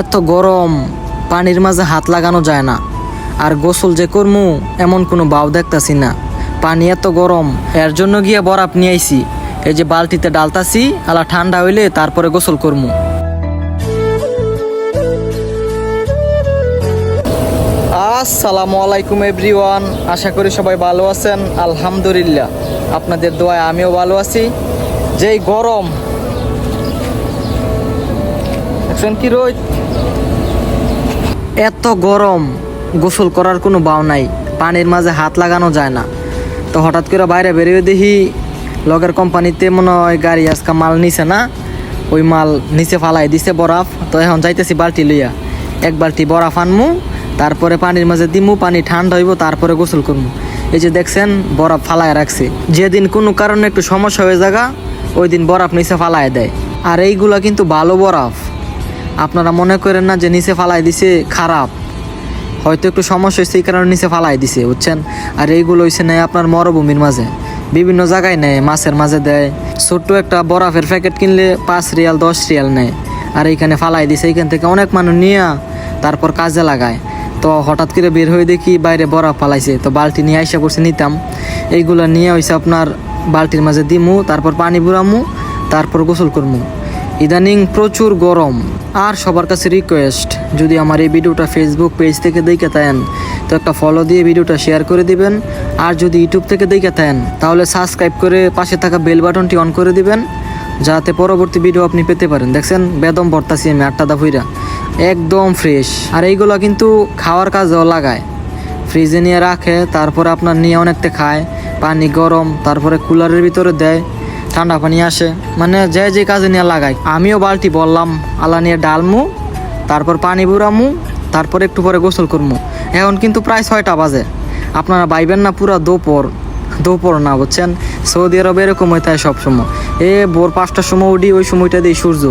এত গরম পানির মাঝে হাত লাগানো যায় না। আর গোসল যে করমু এমন কোনো ভাও দেখতাছি না। পানি এত গরম, এর জন্য গিয়ে বরফ নিয়ে আইছি। এই যে বালতিতে ডালতাছি, আলা ঠান্ডা হইলে তারপরে গোসল করমু। আসসালামু আলাইকুম এভরিওয়ান, আশা করি সবাই ভালো আছেন। আলহামদুলিল্লাহ, আপনাদের দোয়ায় আমিও ভালো আছি। যেই গরম দেখছেন কি রোদ, এত গরম গোসল করার কোনো ভাও নাই, পানির মাঝে হাত লাগানো যায় না। তো হঠাৎ করে বাইরে বেরিয়ে দেখি লগের কোম্পানিতে মনে হয় গাড়ি আজকে মাল নিছে না, ওই মাল নিচে ফালাই দিছে বরফ। তো এখন যাইতেছি বালতি লইয়া, এক বালতি বরফ আনমু, তারপরে পানির মাঝে দিমু, পানি ঠান্ডা হইব, তারপরে গোসল করবো। এই যে দেখছেন বরফ ফালায় রাখছে। যেদিন কোনো কারণে একটু সমস্যা হয়ে যাগা ওই দিন বরফ নিচে ফালায় দেয়। আর এইগুলা কিন্তু ভালো বরফ, আপনারা মনে করেন না যে নিচে ফালাই দিছে খারাপ, হয়তো একটু সমস্যা হয়েছে এই কারণে নিচে ফালাই দিছে, বুঝছেন। আর এইগুলো হয়েছে নেয় আপনার মরুভূমির মাঝে, বিভিন্ন জায়গায় নেয়, মাছের মাঝে দেয়। ছোট্ট একটা বরফের প্যাকেট কিনলে 5 রিয়াল 10 রিয়াল নেয়, আর এইখানে ফালাই দিছে। এইখান থেকে অনেক মানুষ নিয়ে তারপর কাজে লাগায়। তো হঠাৎ করে বের হয়ে দেখি বাইরে বরফ ফালাইছে, তো বালতি নিয়ে আইসা করছে নিতাম। এইগুলো নিয়ে হয়েছে আপনার বালতির মাঝে দিমু, তারপর পানি বুড়ামু, তারপর গোসল করমু। ইদানিং প্রচুর গরম। আর সবার কাছে রিকোয়েস্ট, যদি আমার এই ভিডিওটা ফেসবুক পেজ থেকে দেখে থাকেন তো একটা ফলো দিয়ে ভিডিওটা শেয়ার করে দিবেন। আর যদি ইউটিউব থেকে দেখে থাকেন তাহলে সাবস্ক্রাইব করে পাশে থাকা বেল বাটনটি অন করে দিবেন, যাতে পরবর্তী ভিডিও আপনি পেতে পারেন। দেখছেন বেদম ভরতাছি আমি 8টা দা ফুইরা, একদম ফ্রেশ। আর এইগুলো কিন্তু খাওয়ার কাজেও লাগায়, ফ্রিজে নিয়ে রাখে, তারপরে আপনার নিয়ে অনেকটা খায়। পানি গরম, তারপরে কুলারের ভিতরে দেয়, ঠান্ডা পানি আসে, মানে যে কাজে নিয়ে লাগায়। আমিও বালতি বললাম আলা নিয়ে ডালমু, তারপর পানি বুড়ামু, তারপর একটু পরে গোসল করমু। এখন কিন্তু প্রায় 6টা বাজে। আপনারা ভাইবেন না পুরা দুপুর না, বুঝছেন। সৌদি আরবে এরকম হয়ে থাকে সবসময়। ভোর 5টার সময় উঠি, ওই সময়টা দিয়ে সূর্য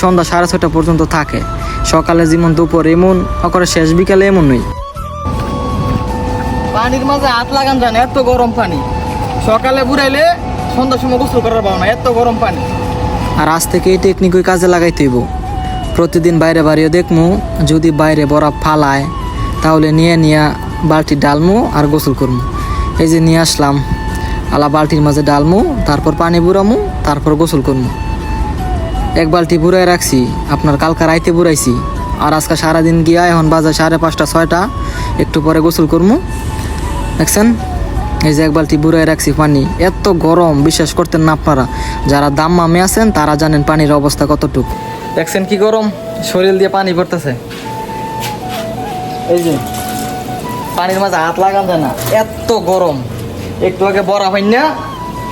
সন্ধ্যা 6:30 পর্যন্ত থাকে। সকালে যেমন দুপুর এমন, করে শেষ বিকালে এমন নই। পানির মাঝে হাত লাগান যায় না, এত গরম পানি। সকালে বুড়াইলে সন্ধ্যার সময় গোসল করার পাও না, এত গরম পানি। আর আজ থেকে এই টেকনিক ওই কাজে লাগাইতে হইব। প্রতিদিন বাইরে বাড়িয়ে দেখমু, যদি বাইরে বরফ ফালায় তাহলে নিয়ে বালতি ডালমু আর গোসল করমু। এই যে নিয়ে আসলাম, আলা বালতির মাঝে ডালমু, তারপর পানি বুড়ামু, তারপর গোসল করমু। এক বালতি বুড়াই রাখছি, আপনার কালকা রাইতে বুড়াইছি। আর আজকে সারাদিন গিয়া এখন বাজে 5:30 6টা, একটু পরে গোসল করমু। দেখছেন এই যে এক বালতি বুড়াই রাখছি পানি। এত গরম বিশ্বাস করতেন না আপনারা, যারা দাম্মামে আছেন তারা জানেন পানির অবস্থা কতটুকু। দেখছেন কি গরম, শরীর দিয়ে পানি পড়তেছে। এই যে পানির মাঝে হাত লাগান যায় না, এত গরম। একটু আগে বরফ আইনা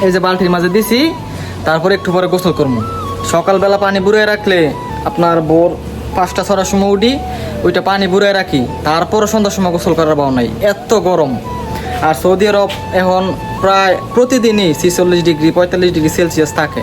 এই যে বালতির মাঝে দিছি, তারপরে একটু পরে গোসল করবো। সকালবেলা পানি বুড়াই রাখলে আপনার ভোর 5টা 6টার সময় উঠি, ওইটা পানি বুড়াই রাখি, তারপরও সন্ধ্যার সময় গোসল করার ভাও নাই, এত গরম। আর সৌদি আরব এখন প্রায় প্রতিদিনই 46 ডিগ্রি 45 ডিগ্রি সেলসিয়াস থাকে।